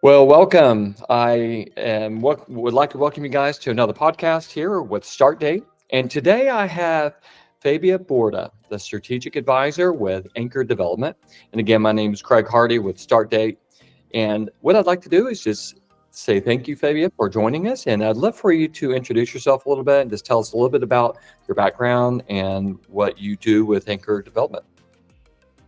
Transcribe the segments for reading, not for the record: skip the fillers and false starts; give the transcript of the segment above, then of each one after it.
Well, welcome. Would like to welcome you guys to another podcast here with StartDate. And today I have Fabia Bourda, the strategic advisor with Anchor Development. And again, my name is Craig Hardy with StartDate. And what I'd like to do is just say thank you, Fabia, for joining us. And I'd love for you to introduce yourself a little bit and just tell us a little bit about your background and what you do with Anchor Development.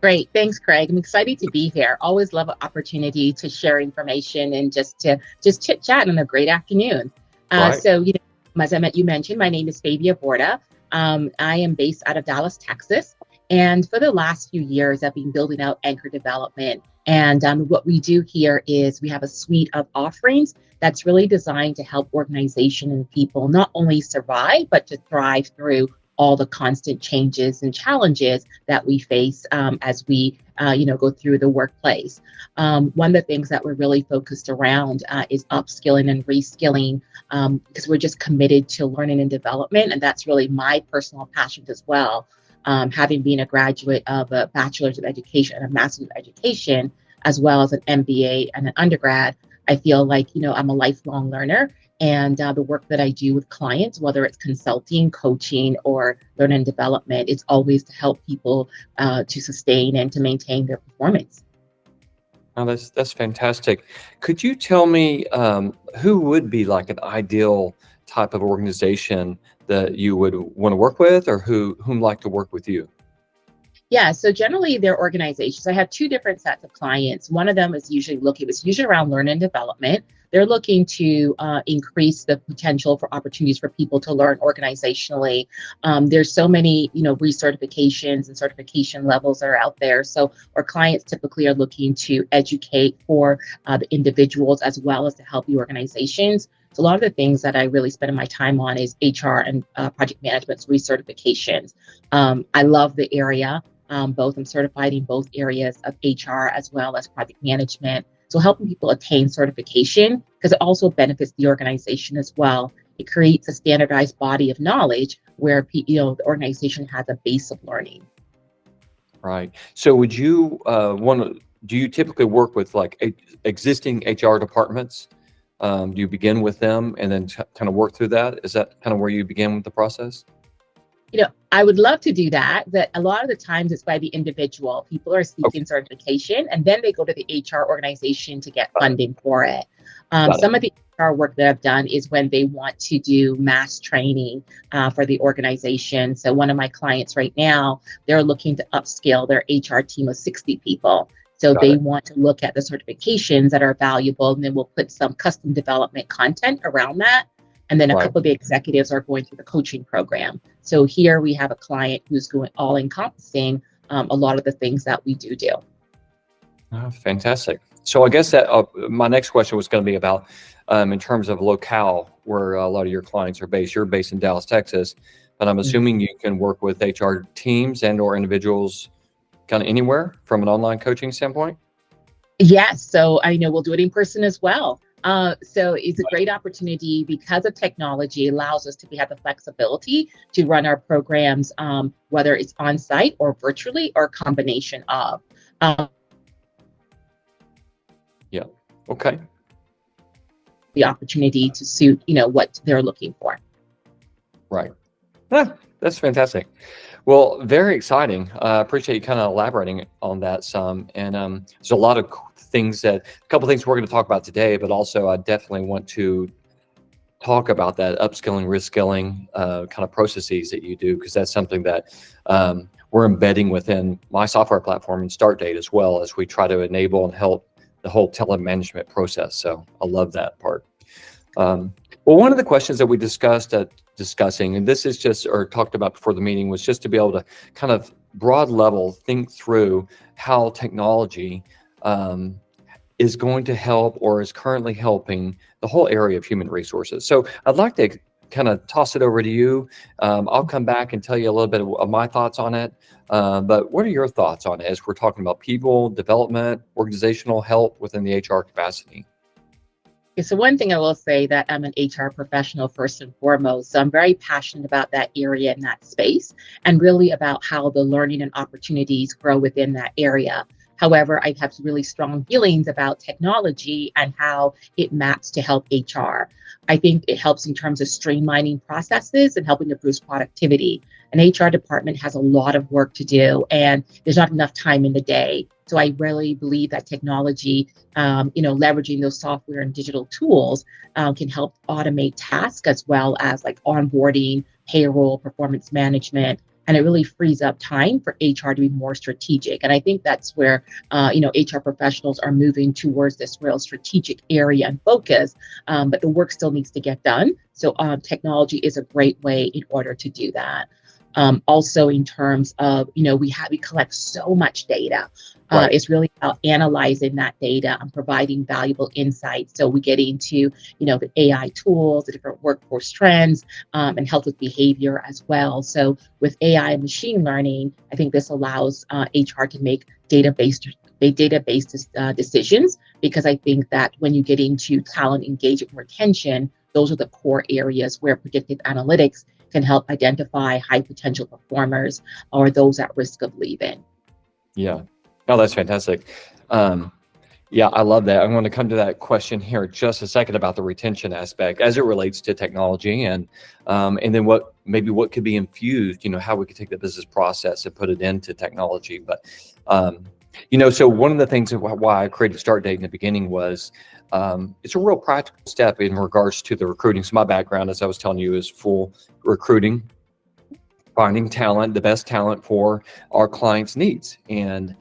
Great. Thanks, Craig. I'm excited to be here. Always love an opportunity to share information and just chit chat on a great afternoon. Right. As you mentioned, my name is Fabia Bourda. I am based out of Dallas, Texas. And for the last few years, I've been building out Anchor Development. And what we do here is we have a suite of offerings that's really designed to help organizations and people not only survive, but to thrive through all the constant changes and challenges that we face as we go through the workplace. One of the things that we're really focused around is upskilling and reskilling because we're just committed to learning and development. And that's really my personal passion as well. Having been a graduate of a bachelor's of education and a master's of education, as well as an MBA and an undergrad, I feel like, I'm a lifelong learner. And the work that I do with clients, whether it's consulting, coaching, or learning and development, it's always to help people to sustain and to maintain their performance. Oh, that's fantastic. Could you tell me who would be like an ideal type of organization that you would want to work with, or whom like to work with you? Yeah, so generally they're organizations. I have two different sets of clients. One of them is usually around learning and development. They're looking to increase the potential for opportunities for people to learn organizationally. There's so many, recertifications and certification levels that are out there. So our clients typically are looking to educate for the individuals as well as to help the organizations. So a lot of the things that I really spend my time on is HR and project management recertifications. I love the area. I'm certified in both areas of HR as well as project management. So helping people attain certification, because it also benefits the organization as well. It creates a standardized body of knowledge where the organization has a base of learning. Right. So would you do you typically work with like existing HR departments? Do you begin with them and then kind of work through that? Is that kind of where you begin with the process? I would love to do that, but a lot of the times it's by the individual. People are seeking certification and then they go to the HR organization to get funding for it. Some of the HR work that I've done is when they want to do mass training for the organization. So one of my clients right now, they're looking to upscale their HR team of 60 people. So they want to look at the certifications that are valuable, and then we'll put some custom development content around that. And then a couple of the executives are going through the coaching program. So here we have a client who's going all encompassing a lot of the things that we do. Oh, fantastic. So I guess that my next question was going to be about in terms of locale where a lot of your clients are based. You're based in Dallas, Texas, but I'm assuming you can work with HR teams and or individuals kind of anywhere from an online coaching standpoint? Yes. So I know we'll do it in person as well. So it's a great opportunity because of technology allows us to have the flexibility to run our programs, whether it's on site or virtually or a combination of. Yeah. Okay. The opportunity to suit, what they're looking for. Right. That's fantastic. Well, very exciting. I appreciate you kind of elaborating on that some. And there's a lot of a couple things we're going to talk about today, but also I definitely want to talk about that upskilling, reskilling kind of processes that you do, because that's something that we're embedding within my software platform and StartDate as well as we try to enable and help the whole talent management process. So I love that part. Well, one of the questions that we discussing, and this is just, or talked about before the meeting, was just to be able to kind of broad level think through how technology is going to help or is currently helping the whole area of human resources. So I'd like to kind of toss it over to you. I'll come back and tell you a little bit of my thoughts on it. But what are your thoughts on it as we're talking about people, development, organizational help within the HR capacity? So one thing I will say that I'm an HR professional first and foremost. So I'm very passionate about that area and that space, and really about how the learning and opportunities grow within that area. However, I have really strong feelings about technology and how it maps to help HR. I think it helps in terms of streamlining processes and helping to boost productivity. An HR department has a lot of work to do, and there's not enough time in the day. So I really believe that technology, leveraging those software and digital tools, can help automate tasks as well as like onboarding, payroll, performance management, and it really frees up time for HR to be more strategic. And I think that's where HR professionals are moving towards this real strategic area and focus. But the work still needs to get done. So technology is a great way in order to do that. Also, in terms of, we collect so much data. Right. It's really about analyzing that data and providing valuable insights. So we get into, the AI tools, the different workforce trends, and help with behavior as well. So with AI and machine learning, I think this allows HR to make data-based decisions, because I think that when you get into talent engagement and retention, those are the core areas where predictive analytics can help identify high potential performers or those at risk of leaving. Yeah. Oh, that's fantastic. Yeah, I love that. I'm going to come to that question here in just a second about the retention aspect as it relates to technology, and then what could be infused, how we could take the business process and put it into technology. But so one of the things of why I created StartDate in the beginning was it's a real practical step in regards to the recruiting. So my background, as I was telling you, is full recruiting, finding talent, the best talent for our clients' needs. And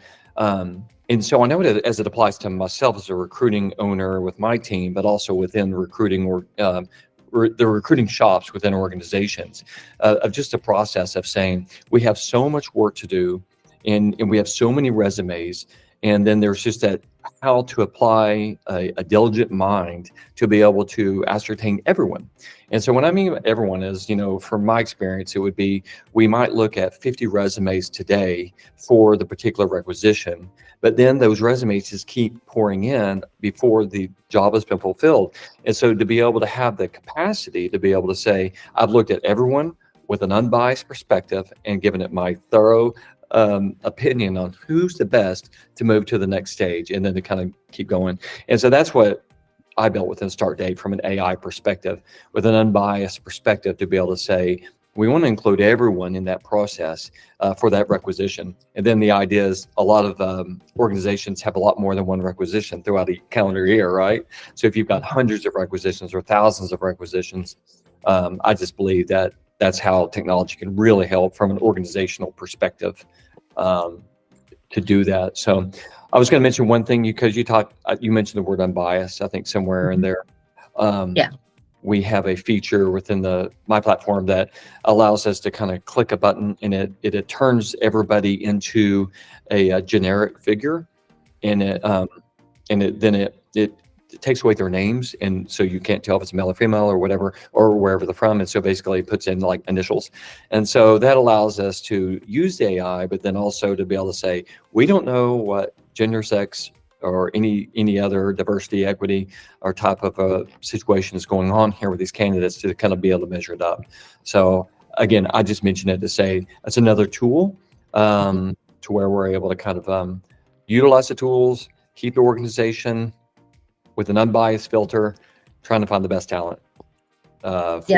so I know it as it applies to myself as a recruiting owner with my team, but also within recruiting or the recruiting shops within organizations, of just a process of saying we have so much work to do, and we have so many resumes, and then there's just that how to apply a diligent mind to be able to ascertain everyone. And so when I mean everyone is, from my experience, it would be, we might look at 50 resumes today for the particular requisition, but then those resumes just keep pouring in before the job has been fulfilled. And so to be able to have the capacity to be able to say, I've looked at everyone with an unbiased perspective and given it my thorough opinion on who's the best to move to the next stage, and then to kind of keep going. And so that's what I built within StartDate from an AI perspective, with an unbiased perspective, to be able to say, we want to include everyone in that process for that requisition. And then the idea is a lot of organizations have a lot more than one requisition throughout a calendar year, right? So if you've got hundreds of requisitions or thousands of requisitions, I just believe that that's how technology can really help from an organizational perspective to do that. So I was going to mention one thing, because you mentioned the word unbiased, I think somewhere in there. Yeah. We have a feature within my platform that allows us to kind of click a button, and it turns everybody into a generic figure, and it takes away their names, and so you can't tell if it's male or female or whatever, or wherever they're from. And so basically it puts in like initials. And so that allows us to use the AI, but then also to be able to say, we don't know what gender, sex, or any other diversity, equity, or type of a situation is going on here with these candidates, to kind of be able to measure it up. So again, I just mentioned it to say that's another tool to where we're able to kind of utilize the tools, keep the organization with an unbiased filter, trying to find the best talent. That's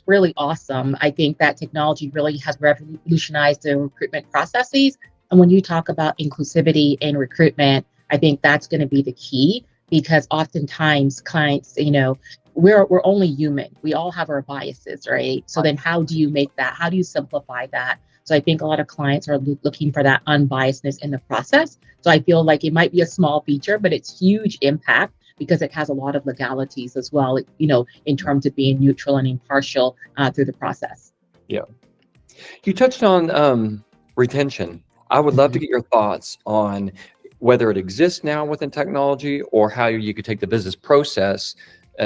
really awesome. I think that technology really has revolutionized the recruitment processes. And when you talk about inclusivity in recruitment, I think that's going to be the key, because oftentimes clients, we're only human. We all have our biases, right? So then how do you make that? How do you simplify that? So I think a lot of clients are looking for that unbiasedness in the process. So I feel like it might be a small feature, but it's huge impact, because it has a lot of legalities as well, in terms of being neutral and impartial through the process. Yeah. You touched on retention. I would love to get your thoughts on whether it exists now within technology, or how you could take the business process,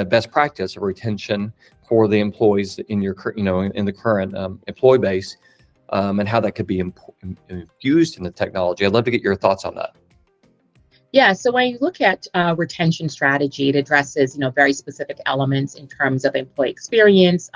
best practice of retention for the employees in your, in the current employee base, and how that could be infused in the technology. I'd love to get your thoughts on that. Yeah, so when you look at retention strategy, it addresses, very specific elements in terms of employee experience,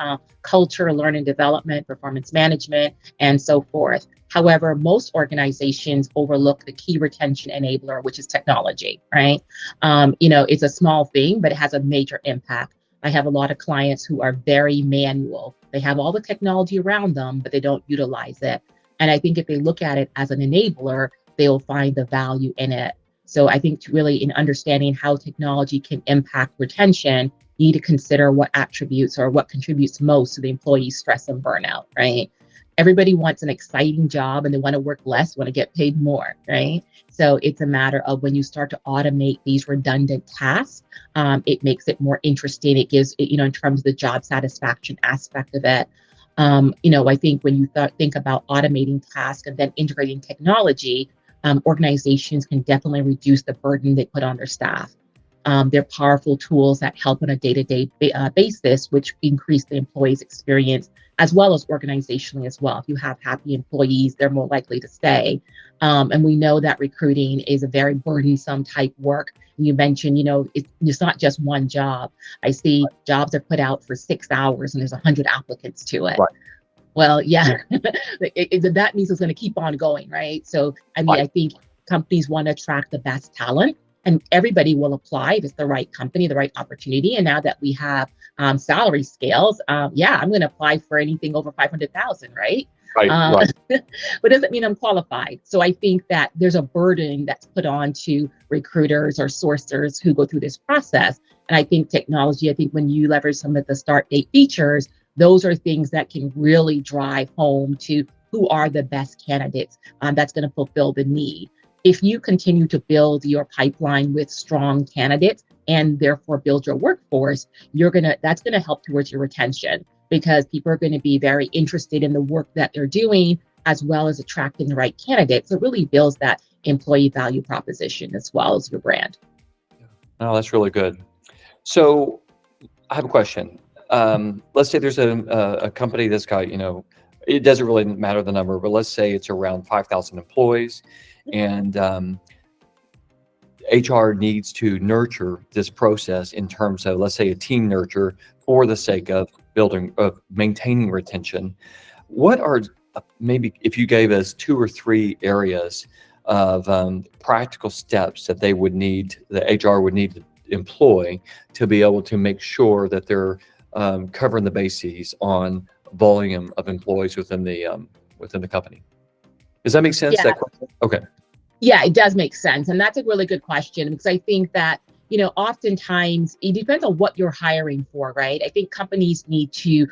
culture, learning development, performance management, and so forth. However, most organizations overlook the key retention enabler, which is technology, right? It's a small thing, but it has a major impact. I have a lot of clients who are very manual. They have all the technology around them, but they don't utilize it. And I think if they look at it as an enabler, they'll find the value in it. So I think really in understanding how technology can impact retention, you need to consider what attributes or what contributes most to the employee stress and burnout, right? Everybody wants an exciting job and they want to work less, want to get paid more, right? So it's a matter of when you start to automate these redundant tasks, it makes it more interesting. It gives it, in terms of the job satisfaction aspect of it. I think when you think about automating tasks and then integrating technology, organizations can definitely reduce the burden they put on their staff. They're powerful tools that help on a day-to-day basis, which increase the employee's experience as well as organizationally as well. If you have happy employees, they're more likely to stay. And we know that recruiting is a very burdensome type work. You mentioned, it's not just one job. I see jobs are put out for 6 hours and there's 100 applicants to it. Right. Well, yeah, that means it's going to keep on going, right? So, Right. I think companies want to attract the best talent and everybody will apply if it's the right company, the right opportunity. And now that we have salary scales, I'm going to apply for anything over 500,000, right? Right. Right. But doesn't mean I'm qualified. So I think that there's a burden that's put on to recruiters or sourcers who go through this process. And I think technology, when you leverage some of the StartDate features, those are things that can really drive home to who are the best candidates that's going to fulfill the need. If you continue to build your pipeline with strong candidates and therefore build your workforce, that's going to help towards your retention because people are going to be very interested in the work that they're doing as well as attracting the right candidates. So it really builds that employee value proposition as well as your brand. Oh, that's really good. So I have a question. Let's say there's a company that's got, it doesn't really matter the number, but let's say it's around 5,000 employees and HR needs to nurture this process in terms of, let's say, a team nurture for the sake of maintaining retention. What are maybe if you gave us 2 or 3 areas of practical steps that the HR would need to employ to be able to make sure that they're covering the bases on volume of employees within the company? Does that make sense? Yeah. That question? Okay. Yeah, it does make sense. And that's a really good question because I think that, oftentimes it depends on what you're hiring for, right? I think companies need to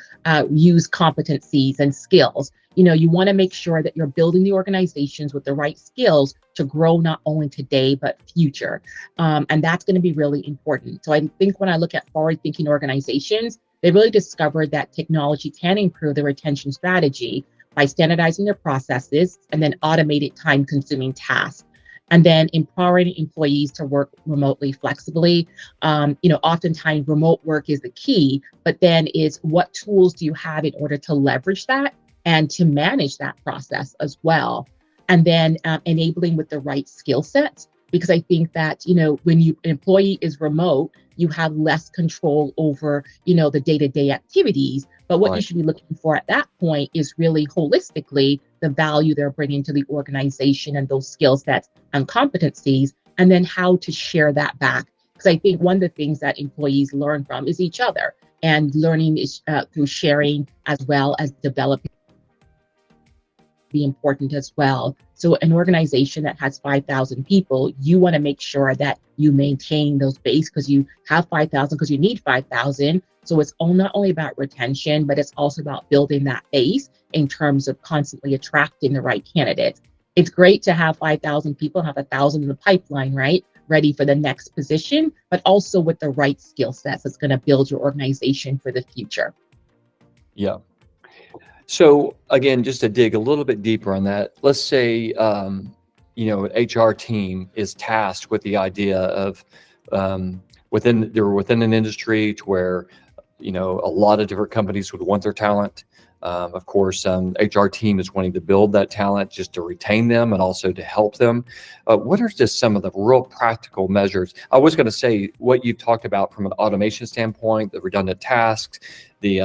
use competencies and skills. You want to make sure that you're building the organizations with the right skills to grow not only today, but future. And that's going to be really important. So I think when I look at forward-thinking organizations, they really discovered that technology can improve the retention strategy by standardizing their processes and then automated time-consuming tasks. And then empowering employees to work remotely flexibly. Oftentimes remote work is the key, but then is what tools do you have in order to leverage that and to manage that process as well? And then enabling with the right skill sets, because I think that, when an employee is remote, you have less control over, the day-to-day activities. But what you should be looking for at that point is really holistically the value they're bringing to the organization and those skill sets and competencies, and then how to share that back. Because I think one of the things that employees learn from is each other, and learning is through sharing as well as developing be important as well. So an organization that has 5,000 people, you want to make sure that you maintain those base because you have 5,000 because you need 5,000. So it's not only about retention, but it's also about building that base in terms of constantly attracting the right candidates. It's great to have 5,000 people, have 1,000 in the pipeline, right? Ready for the next position, but also with the right skill sets that's going to build your organization for the future. Yeah. So again, just to dig a little bit deeper on that, let's say, an HR team is tasked with the idea of within an industry to where, a lot of different companies would want their talent. Of course, HR team is wanting to build that talent just to retain them and also to help them. What are just some of the real practical measures? I was going to say what you've talked about from an automation standpoint, the redundant tasks, the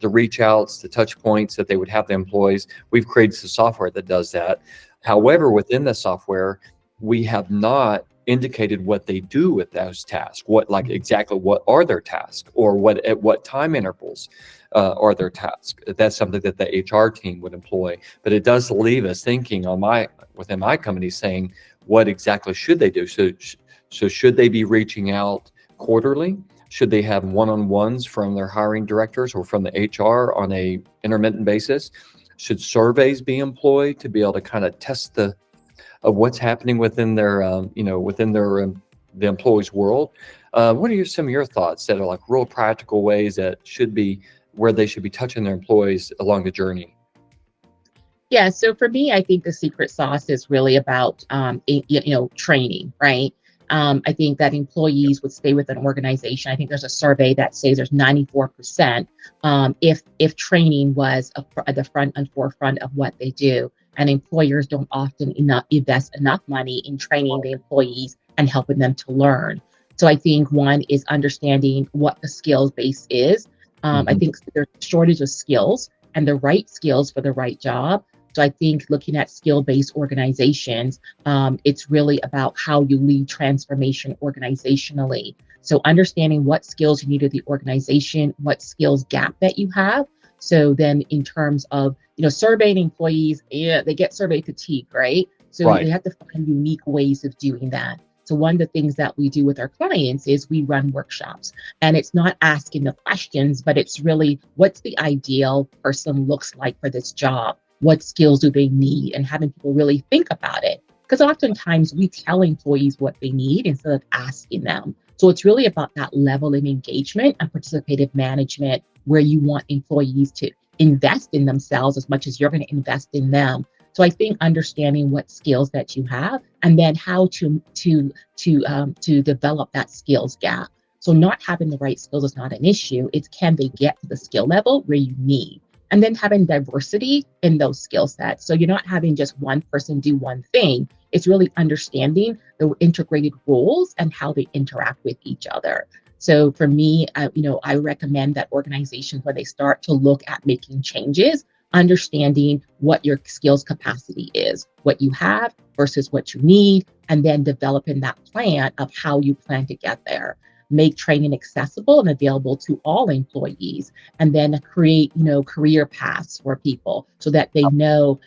reach outs, the touch points that they would have the employees. We've created some software that does that. However, within the software, we have not indicated what they do with those tasks, exactly what are their tasks, or at what time intervals are their tasks. That's something that the HR team would employ, but it does leave us thinking within my company, saying what exactly should they do. So should they be reaching out quarterly? Should they have one-on-ones from their hiring directors or from the HR on a intermittent basis? Should surveys be employed to be able to kind of test of what's happening within their, the employee's world? What are some of your thoughts that are like real practical ways where they should be touching their employees along the journey? Yeah, so for me, I think the secret sauce is really about training, right? I think that employees would stay with an organization. I think there's a survey that says there's 94% if training was at the front and forefront of what they do. And employers don't often invest enough money in training the employees and helping them to learn. So I think one is understanding what the skills base is. I think there's a shortage of skills and the right skills for the right job. So I think looking at skill-based organizations, it's really about how you lead transformation organizationally. So understanding what skills you need of the organization, what skills gap that you have. So then in terms of, surveying employees, they get survey fatigue, right? So Right. they have to find unique ways of doing that. So one of the things that we do with our clients is we run workshops, and it's not asking the questions, but it's really what's the ideal person looks like for this job? What skills do they need? And having people really think about it. Because oftentimes we tell employees what they need instead of asking them. So it's really about that level of engagement and participative management where you want employees to invest in themselves as much as you're going to invest in them. So I think understanding what skills that you have and then how to develop that skills gap. So not having the right skills is not an issue. It's can they get to the skill level where you need? And then having diversity in those skill sets. So you're not having just one person do one thing. It's really understanding the integrated roles and how they interact with each other. So for me, I recommend that organizations, when they start to look at making changes, understanding what your skills capacity is, what you have versus what you need, and then developing that plan of how you plan to get there. Make training accessible and available to all employees, and then create, career paths for people so that they know,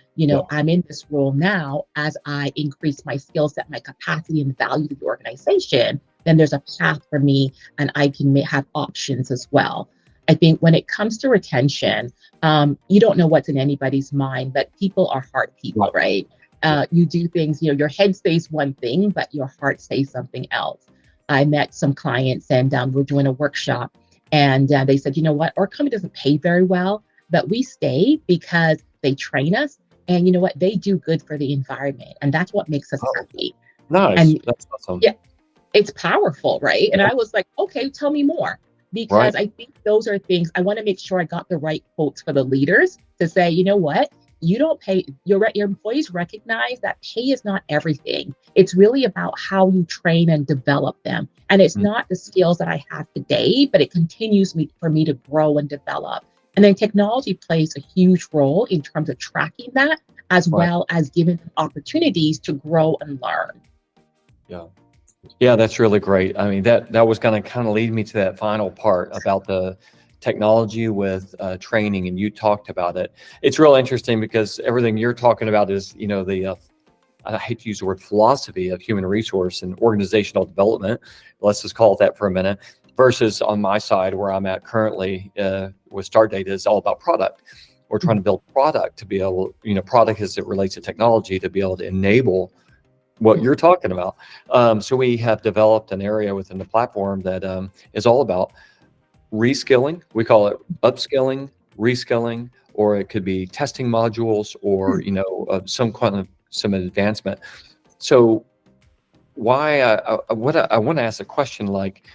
I'm in this role now. As I increase my skill set, my capacity and value to the organization, then there's a path for me and I can have options as well. I think when it comes to retention, you don't know what's in anybody's mind, but people are heart people, right? You do things, your head says one thing, but your heart says something else. I met some clients and we're doing a workshop, and they said, you know what, our company doesn't pay very well, but we stay because they train us, and you know what, they do good for the environment, and that's what makes us happy. Nice. And that's awesome. yeah, it's powerful, right? And I was like, okay, tell me more. Because I think those are things I want to make sure I got the right quotes for the leaders to say, you know what, you don't pay, your employees recognize that pay is not everything. It's really about how you train and develop them. And it's not the skills that I have today, but it continues for me to grow and develop. And then technology plays a huge role in terms of tracking that, as well as giving them opportunities to grow and learn. Yeah, that's really great. I mean, that was going to kind of lead me to that final part about the technology with training, and you talked about it. It's real interesting because everything you're talking about is, I hate to use the word philosophy of human resource and organizational development. Let's just call it that for a minute. Versus on my side, where I'm at currently with StartDate, is all about product. We're trying to build product to be able, product as it relates to technology, to be able to enable what you're talking about. So we have developed an area within the platform that is all about reskilling. We call it upskilling, reskilling, or it could be testing modules, or some advancement. So why I want to ask a question like,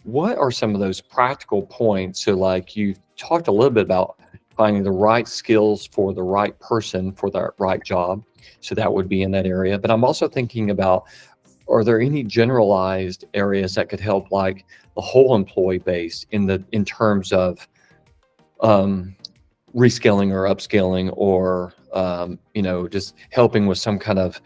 what are some of those practical points? So like you talked a little bit about finding the right skills for the right person for that right job. So that would be in that area. But I'm also thinking about, are there any generalized areas that could help, like the whole employee base in terms of reskilling or upskilling, or just helping with some kind of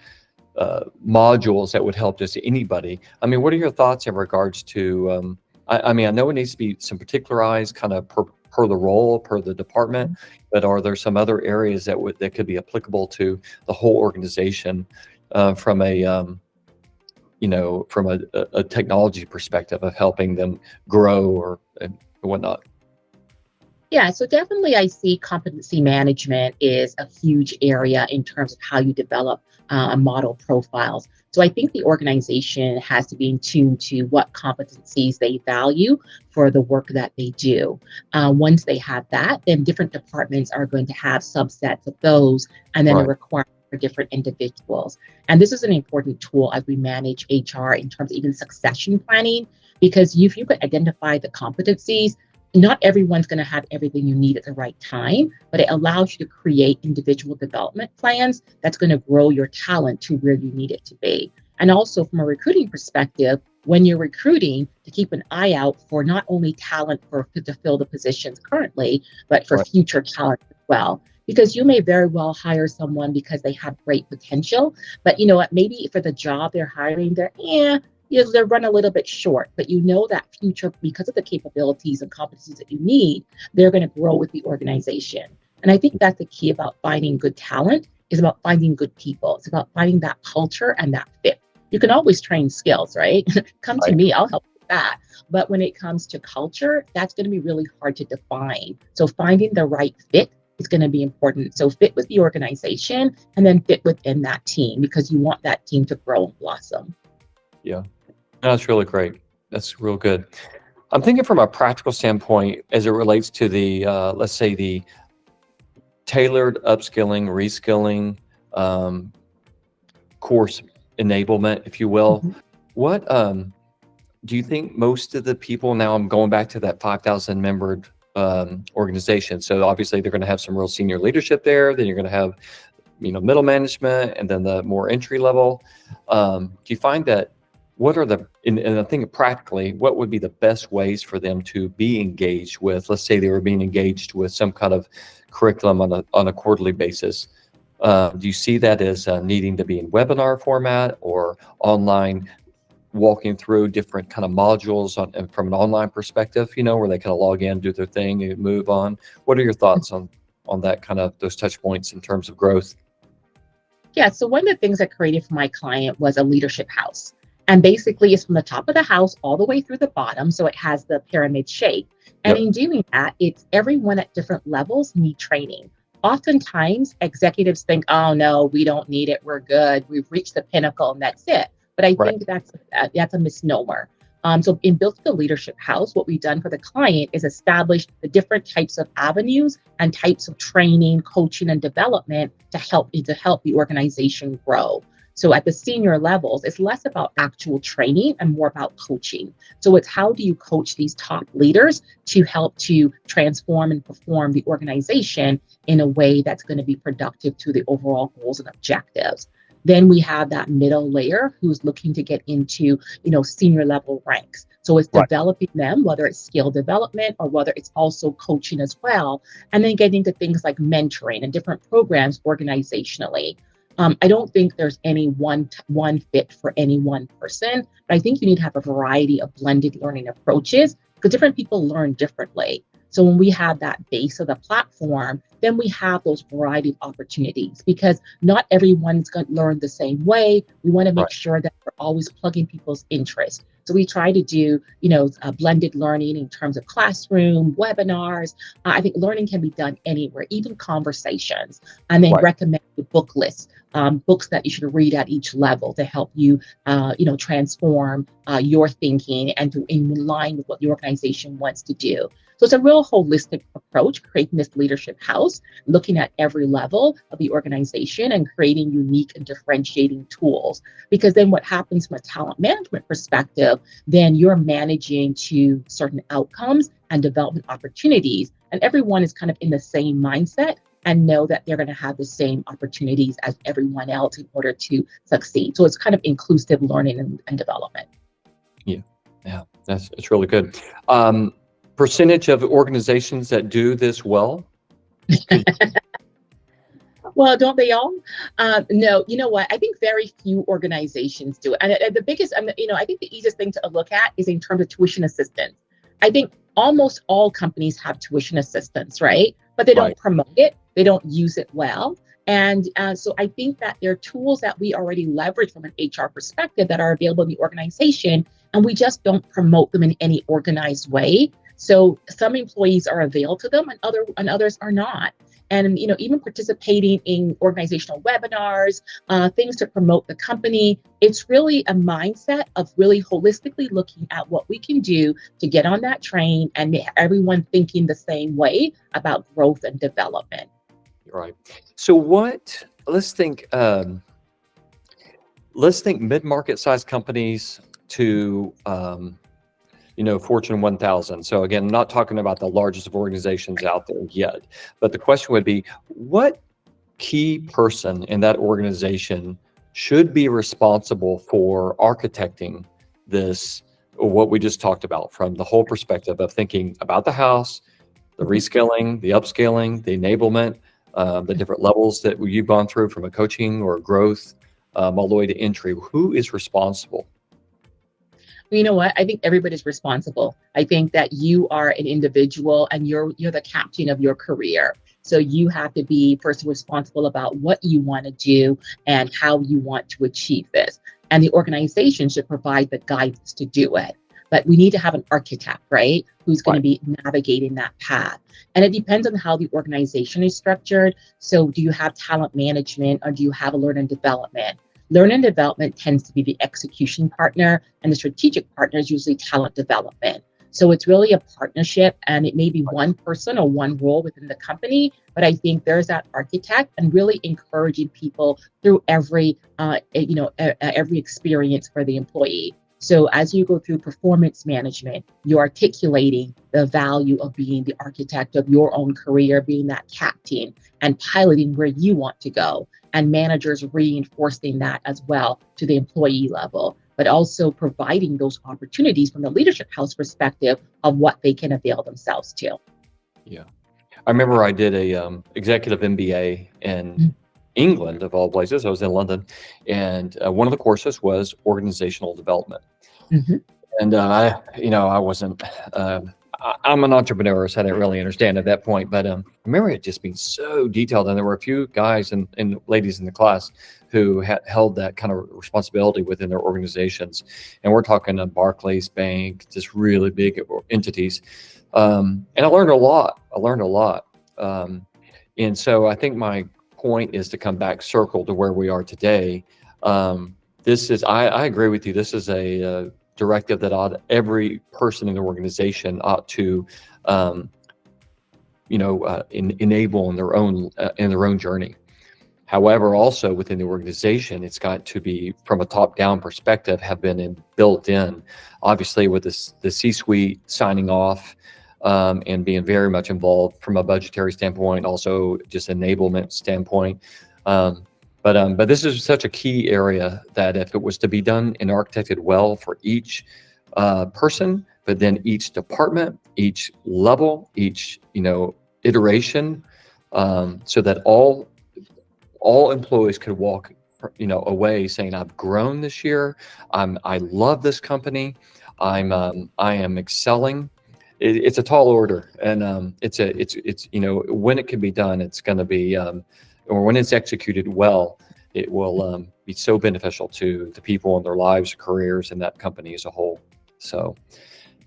modules that would help just anybody? I mean, what are your thoughts in regards to? I mean, I know it needs to be some particularized kind of per the role, per the department, but are there some other areas that could be applicable to the whole organization from a technology perspective of helping them grow or and whatnot? Yeah, so definitely I see competency management is a huge area in terms of how you develop model profiles. So I think the organization has to be in tune to what competencies they value for the work that they do. Once they have that, then different departments are going to have subsets of those, and then a Right. requirement for different individuals. And this is an important tool as we manage HR in terms of even succession planning, because if you could identify the competencies, not everyone's going to have everything you need at the right time, but it allows you to create individual development plans that's going to grow your talent to where you need it to be. And also from a recruiting perspective, when you're recruiting, to keep an eye out for not only talent to fill the positions currently, but for Right. future talent as well. Because you may very well hire someone because they have great potential, but you know what, maybe for the job they're hiring, they run a little bit short, but you know that future, because of the capabilities and competencies that you need, they're going to grow with the organization. And I think that's the key about finding good talent, is about finding good people. It's about finding that culture and that fit. You can always train skills, right? Come to Right. me, I'll help with that. But when it comes to culture, that's going to be really hard to define. So finding the right fit is going to be important. So fit with the organization and then fit within that team, because you want that team to grow and blossom. Yeah. No, that's really great. That's real good. I'm thinking from a practical standpoint as it relates to the, let's say, the tailored upskilling, reskilling, um, course enablement, if you will. Mhm. What do you think most of the people, now I'm going back to that 5,000 membered organization. So obviously they're going to have some real senior leadership there. Then you're going to have, middle management, and then the more entry level. Do you find that, what are and I think practically, what would be the best ways for them to be engaged with, let's say they were being engaged with some kind of curriculum on a quarterly basis? Do you see that as needing to be in webinar format or online, walking through different kind of modules and from an online perspective, where they kind of log in, do their thing, and move on? What are your thoughts on that kind of those touch points in terms of growth? Yeah, so one of the things I created for my client was a leadership house. And basically, it's from the top of the house all the way through the bottom. So it has the pyramid shape. And Yep. in doing that, it's everyone at different levels need training. Oftentimes, executives think, oh, no, we don't need it. We're good. We've reached the pinnacle and that's it. But I Right. think that's a misnomer. So in Built the Leadership House, what we've done for the client is establish the different types of avenues and types of training, coaching, and development to help the organization grow. So at the senior levels, it's less about actual training and more about coaching. So it's, how do you coach these top leaders to help to transform and perform the organization in a way that's going to be productive to the overall goals and objectives. Then we have that middle layer who's looking to get into, senior level ranks. So it's Right. developing them, whether it's skill development or whether it's also coaching as well. And then getting to things like mentoring and different programs organizationally. I don't think there's any one fit for any one person, but I think you need to have a variety of blended learning approaches, because different people learn differently. So when we have that base of the platform, then we have those variety of opportunities, because not everyone's going to learn the same way. We want to Right. make sure that we're always plugging people's interests. So we try to do, blended learning in terms of classroom, webinars. I think learning can be done anywhere, even conversations, and then Right. recommend book lists, books that you should read at each level to help you, transform your thinking and to in line with what the organization wants to do. So it's a real holistic approach, creating this leadership house, looking at every level of the organization and creating unique and differentiating tools. Because then what happens from a talent management perspective, then you're managing to certain outcomes and development opportunities. And everyone is kind of in the same mindset and know that they're going to have the same opportunities as everyone else in order to succeed. So it's kind of inclusive learning and development. Yeah, yeah, it's really good. Percentage of organizations that do this well? Well, don't they all? No, you know what? I think very few organizations do it. And the biggest, I think the easiest thing to look at is in terms of tuition assistance. I think almost all companies have tuition assistance, right? But they don't Right. promote it. They don't use it well. And so I think that there are tools that we already leverage from an HR perspective that are available in the organization, and we just don't promote them in any organized way. So some employees are available to them, and others are not. And even participating in organizational webinars, things to promote the company. It's really a mindset of really holistically looking at what we can do to get on that train and everyone thinking the same way about growth and development. Right. So let's think mid-market size companies to Fortune 1000. So again, I'm not talking about the largest of organizations out there yet, but the question would be, what key person in that organization should be responsible for architecting this, what we just talked about, from the whole perspective of thinking about the house, the reskilling, the upscaling, the enablement, the different levels that you've gone through from a coaching or growth, all the way to entry. Who is responsible? You know what? I think everybody's responsible. I think that you are an individual and you're the captain of your career. So you have to be first responsible about what you want to do and how you want to achieve this. And the organization should provide the guidance to do it. But we need to have an architect, right? Who's going to be navigating that path. And it depends on how the organization is structured. So do you have talent management or do you have a learn and development? Learn and development tends to be the execution partner, and the strategic partner is usually talent development. So it's really a partnership, and it may be one person or one role within the company, but I think there's that architect and really encouraging people through every experience for the employee. So as you go through performance management, you're articulating the value of being the architect of your own career, being that captain and piloting where you want to go, and managers reinforcing that as well to the employee level, but also providing those opportunities from the leadership house perspective of what they can avail themselves to. Yeah. I remember I did a executive MBA in England, of all places. I was in London, and one of the courses was organizational development. Mm-hmm. And I wasn't. I'm an entrepreneur, so I didn't really understand at that point. But I remember it just being so detailed, and there were a few guys and ladies in the class who had held that kind of responsibility within their organizations. And we're talking Barclays Bank, just really big entities. And I learned a lot. And so I think my point is to come back circle to where we are today. I agree with you. This is a directive that every person in the organization ought to, enable in their own journey. However, also within the organization, it's got to be, from a top-down perspective, have been built in. Obviously, with the C-suite signing off and being very much involved from a budgetary standpoint, also just enablement standpoint. But this is such a key area that if it was to be done and architected well for each person, but then each department, each level, each iteration, so that all employees could walk away saying, I've grown this year. I love this company. I am excelling. It's a tall order, and it's when it can be done, it's going to be. Or when it's executed well, it will be so beneficial to the people and their lives, careers, and that company as a whole. So,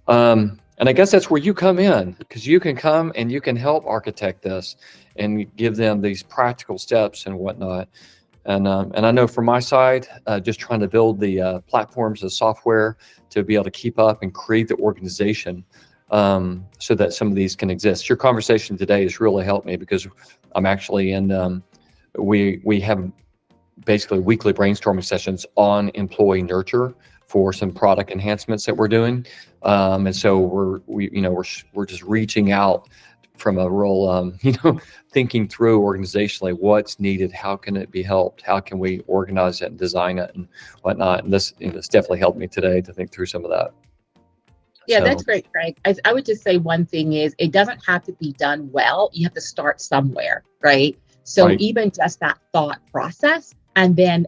and I guess that's where you come in, because you can come and you can help architect this and give them these practical steps and whatnot. And I know from my side, just trying to build the platforms, the software to be able to keep up and create the organization so that some of these can exist. Your conversation today has really helped me because I'm actually in, we have basically weekly brainstorming sessions on employee nurture for some product enhancements that we're doing. And so we're just reaching out from a real, thinking through organizationally what's needed, how can it be helped, how can we organize it and design it and whatnot. And this, this definitely helped me today to think through some of that. Yeah, So, that's great, Craig. I would just say one thing is it doesn't have to be done well. You have to start somewhere, right? So right, even just that thought process, and then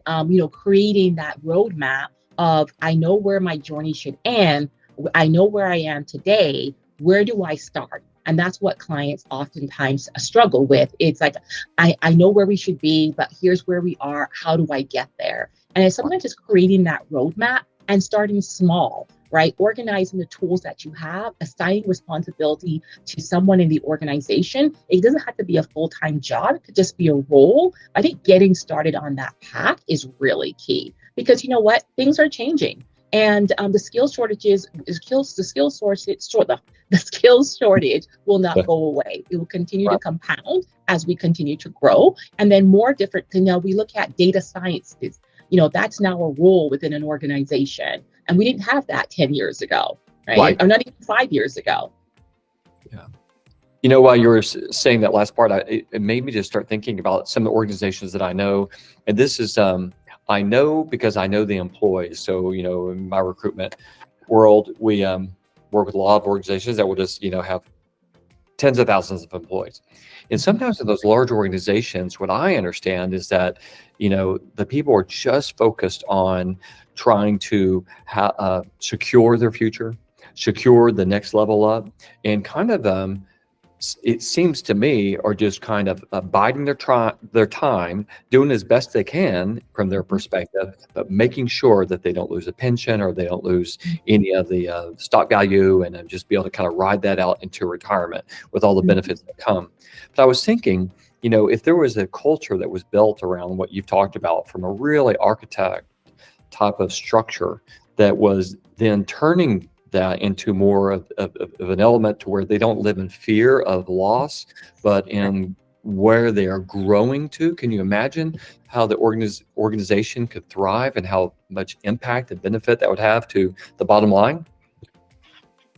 creating that roadmap of I know where my journey should end. I know where I am today. Where do I start? And that's what clients oftentimes struggle with. It's like, I know where we should be, but here's where we are. How do I get there? And it's sometimes just creating that roadmap and starting small, right? Organizing the tools that you have, assigning responsibility to someone in the organization. It doesn't have to be a full-time job. It could just be a role. I think getting started on that path is really key because you know what? Things are changing. And the skills shortages, the skills shortage will not go away. It will continue to right, compound as we continue to grow. And then more different, we look at data sciences. That's now a role within an organization. And we didn't have that 10 years ago, right? Or not even 5 years ago. Yeah. While you were saying that last part, it made me just start thinking about some of the organizations that I know. And this is, I know because I know the employees. So, in my recruitment world, we work with a lot of organizations that will just, have tens of thousands of employees. And sometimes in those large organizations, what I understand is that, the people are just focused on trying to secure their future, secure the next level up, and kind of, it seems to me, are just kind of biding their time, doing as best they can from their perspective, but making sure that they don't lose a pension or they don't lose any of the stock value, and just be able to kind of ride that out into retirement with all the benefits that come. But I was thinking, if there was a culture that was built around what you've talked about from a really architect type of structure that was then turning that into more of an element to where they don't live in fear of loss, but in where they are growing to. Can you imagine how the organization could thrive and how much impact and benefit that would have to the bottom line?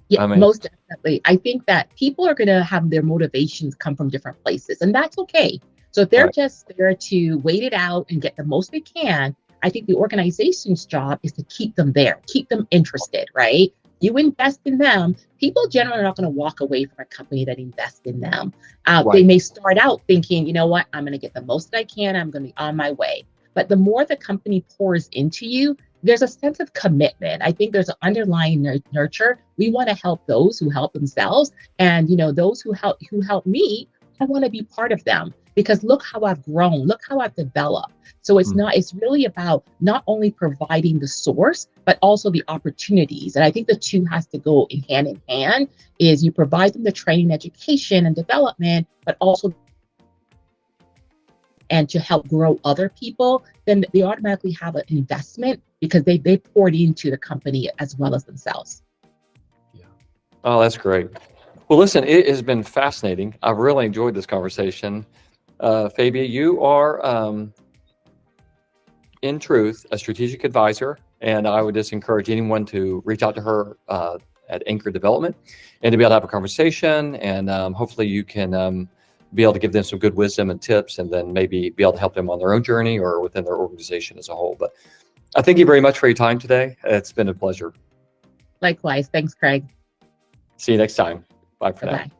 Yeah, I mean, most definitely. I think that people are going to have their motivations come from different places, and that's okay. So if they're right, just there to wait it out and get the most they can, I think the organization's job is to keep them there, keep them interested, right? You invest in them, people generally are not going to walk away from a company that invests in them. They right, may start out thinking, you know what, I'm going to get the most that I can, I'm going to be on my way. But the more the company pours into you, there's a sense of commitment. I think there's an underlying nurture. We want to help those who help themselves, and those who help me. I want to be part of them because look how I've grown, look how I've developed. So it's really about not only providing the source, but also the opportunities. And I think the two has to go in hand, is you provide them the training, education, and development, but also and to help grow other people, then they automatically have an investment because they poured into the company as well as themselves. yeah. Oh, that's great. Well, listen, it has been fascinating. I've really enjoyed this conversation. Fabia, you are, in truth, a strategic advisor, and I would just encourage anyone to reach out to her at Anchor Development and to be able to have a conversation, and hopefully you can be able to give them some good wisdom and tips, and then maybe be able to help them on their own journey or within their organization as a whole. But I thank you very much for your time today. It's been a pleasure. Likewise. Thanks, Craig. See you next time. Bye for now. Bye-bye.